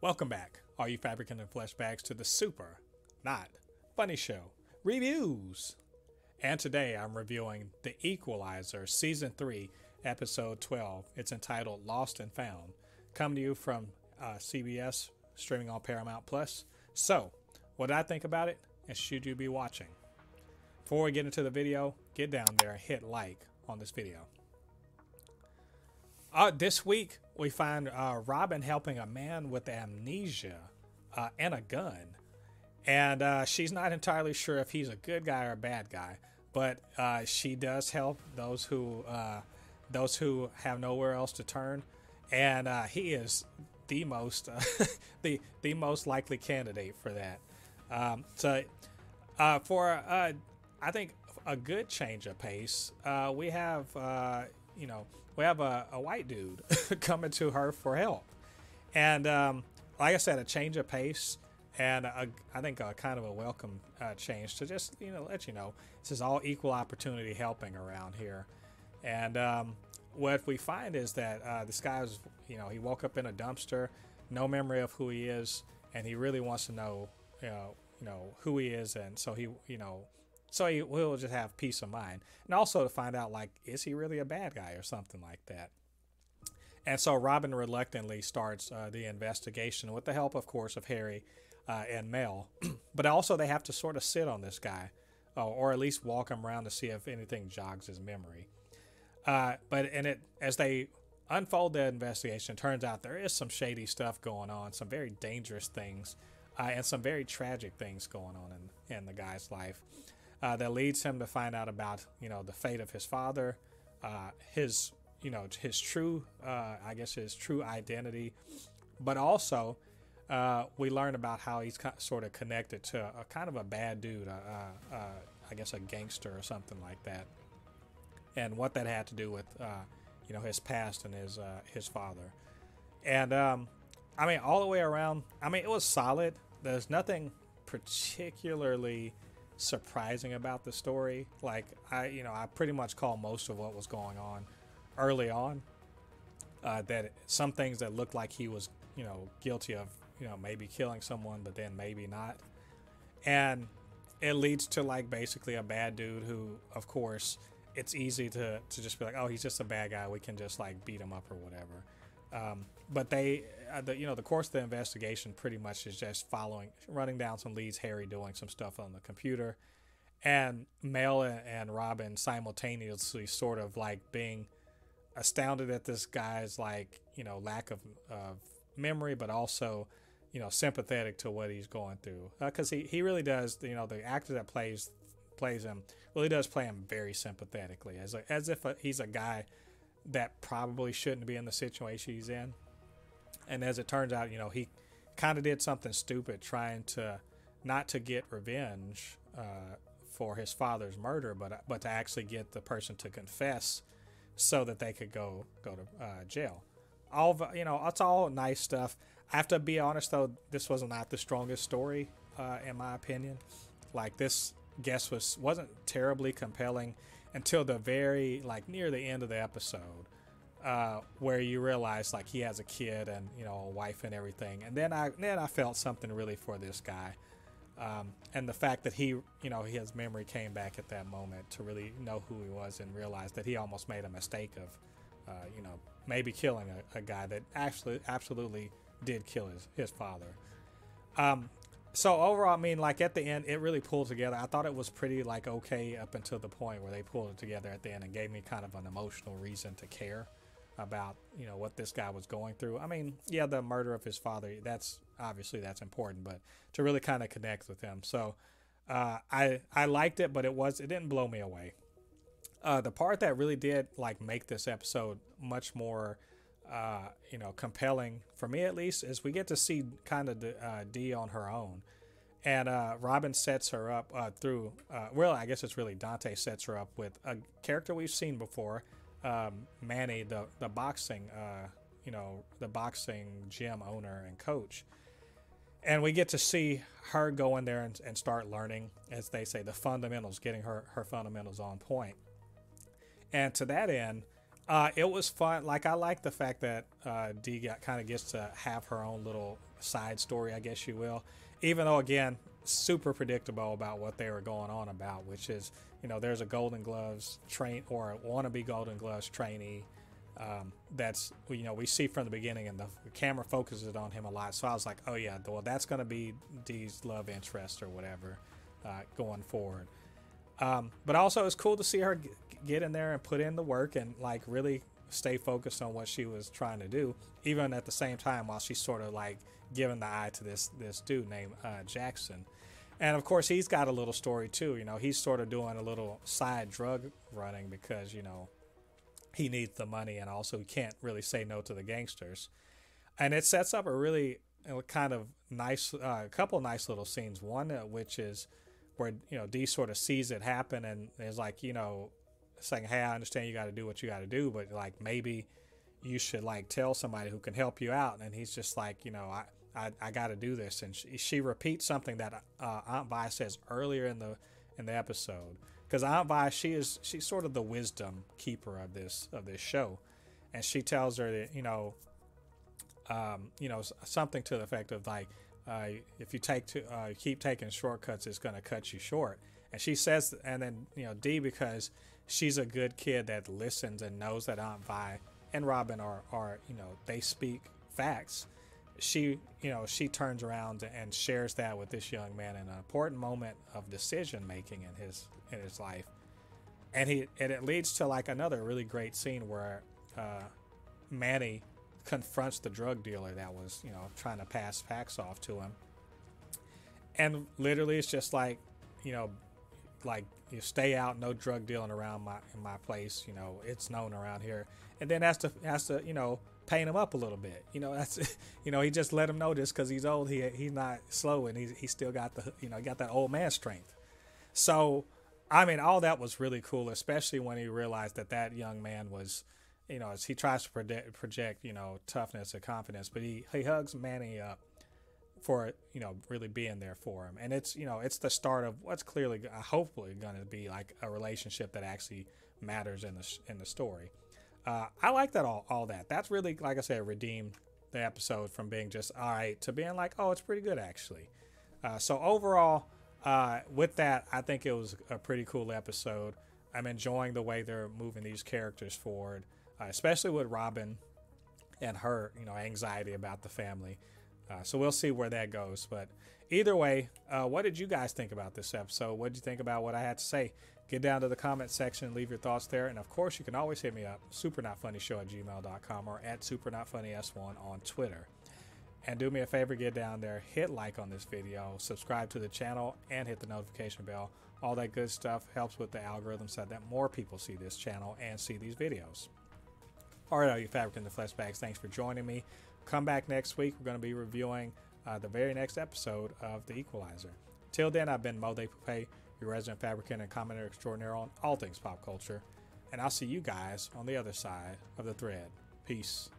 Welcome back, all you Fabricans and Fleshbags, to the super, not funny show, reviews. And today I'm reviewing The Equalizer, Season 3, Episode 12. It's entitled Lost and Found. Coming to you from CBS, streaming on Paramount+. So, what did I think about it, and should you be watching? Before we get into the video, get down there and hit like on this video. This week, we find Robyn helping a man with amnesia and a gun. And she's not entirely sure if he's a good guy or a bad guy. But she does help those who have nowhere else to turn. And he is the most the most likely candidate for that. I think a good change of pace, we have we have a white dude coming to her for help. And like I said, a change of pace, and I think kind of a welcome change to just, let you know, this is all equal opportunity helping around here. And what we find is that this guy's, he woke up in a dumpster, no memory of who he is, and he really wants to know, who he is, and so he will just have peace of mind, and also to find out, like, is he really a bad guy or something like that. And so Robyn reluctantly starts the investigation with the help, of course, of Harry and Mel. But also they have to sort of sit on this guy, or at least walk him around to see if anything jogs his memory. As they unfold the investigation, it turns out there is some shady stuff going on, some very dangerous things, and some very tragic things going on in the guy's life. That leads him to find out about, the fate of his father, his true identity, but also we learn about how he's sort of connected to a kind of a bad dude, I guess a gangster or something like that, and what that had to do with, his past and his father. And all the way around, it was solid. There's nothing particularly surprising about the story. Like, I pretty much call most of what was going on early on, that some things that looked like he was guilty of maybe killing someone, but then maybe not, and it leads to, like, basically a bad dude who, of course, it's easy to just be like, oh, he's just a bad guy, we can just, like, beat him up or whatever. But the course of the investigation pretty much is just running down some leads, Harry doing some stuff on the computer, and Mel and Robyn simultaneously sort of, like, being astounded at this guy's, like, lack of memory, but also, sympathetic to what he's going through. Because he really does, the actor that plays him really does play him very sympathetically, as if he's a guy that probably shouldn't be in the situation he's in. And as it turns out, he kind of did something stupid trying to not to get revenge for his father's murder, but to actually get the person to confess so that they could go to jail. It's all nice stuff. I have to be honest, though, this was not the strongest story in my opinion. Like, this guess wasn't terribly compelling until the very, like, near the end of the episode, where you realize, like, he has a kid and a wife and everything, and then I felt something really for this guy, and the fact that his memory came back at that moment to really know who he was and realize that he almost made a mistake of maybe killing a guy that actually absolutely did kill his father. So overall, like, at the end, it really pulled together. I thought it was pretty, like, okay up until the point where they pulled it together at the end and gave me kind of an emotional reason to care about, what this guy was going through. Yeah, the murder of his father, that's important, but to really kind of connect with him. So I liked it, but it didn't blow me away. The part that really did, like, make this episode much more compelling, for me at least, is we get to see kind of Dee on her own. And Robyn sets her up through, I guess it's really Dante sets her up with a character we've seen before, Manny, the boxing gym owner and coach. And we get to see her go in there and start learning, as they say, the fundamentals, getting her fundamentals on point. And to that end, It was fun. Like, I like the fact that Dee kind of gets to have her own little side story, I guess you will. Even though, again, super predictable about what they were going on about, which is, there's a Golden Gloves or a wannabe Golden Gloves trainee that's, we see from the beginning, and the camera focuses on him a lot. So I was like, oh yeah, well, that's going to be Dee's love interest or whatever going forward. But also it's cool to see her get in there and put in the work and like really stay focused on what she was trying to do, even at the same time while she's sort of like giving the eye to this dude named Jackson. And of course he's got a little story too. He's sort of doing a little side drug running because he needs the money, and also he can't really say no to the gangsters. And it sets up a really kind of nice couple nice little scenes. One which is where Dee sort of sees it happen and is like, saying, hey, I understand you got to do what you got to do, but like maybe you should like tell somebody who can help you out. And he's just like, I got to do this. And she repeats something that Aunt Vi says earlier in the episode, because Aunt Vi, she's sort of the wisdom keeper of this show, and she tells her that something to the effect of like, if you keep taking shortcuts, it's going to cut you short. And she says, and then Dee, because she's a good kid that listens and knows that Aunt Vi and Robyn are they speak facts. She turns around and shares that with this young man in an important moment of decision making in his life, and it leads to like another really great scene where Manny confronts the drug dealer that was trying to pass facts off to him, and literally it's just like like you stay out, no drug dealing around in my place, it's known around here, and then has to paint him up a little bit. That's he just let him know this because he's old. He's not slow, and he still got got that old man strength. So I mean, all that was really cool, especially when he realized that young man was, as he tries to project toughness and confidence, but he hugs Manny up for really being there for him. And it's it's the start of what's clearly hopefully going to be like a relationship that actually matters in the story. I like that all that. That's really, like I said, redeemed the episode from being just all right to being like, oh, it's pretty good actually. So overall, with that, I think it was a pretty cool episode. I'm enjoying the way they're moving these characters forward, especially with Robyn and her anxiety about the family. So we'll see where that goes. But either way, what did you guys think about this episode? What did you think about what I had to say? Get down to the comment section, leave your thoughts there. And of course, you can always hit me up, supernotfunnyshow@gmail.com or at supernotfunnys1 on Twitter. And do me a favor, get down there, hit like on this video, subscribe to the channel, and hit the notification bell. All that good stuff helps with the algorithm so that more people see this channel and see these videos. All right, all you Fabricans and Fleshbags, thanks for joining me. Come back next week. We're going to be reviewing the very next episode of The Equalizer. Till then, I've been Mo De Poupée, your resident fabricant and commenter extraordinaire on all things pop culture. And I'll see you guys on the other side of the thread. Peace.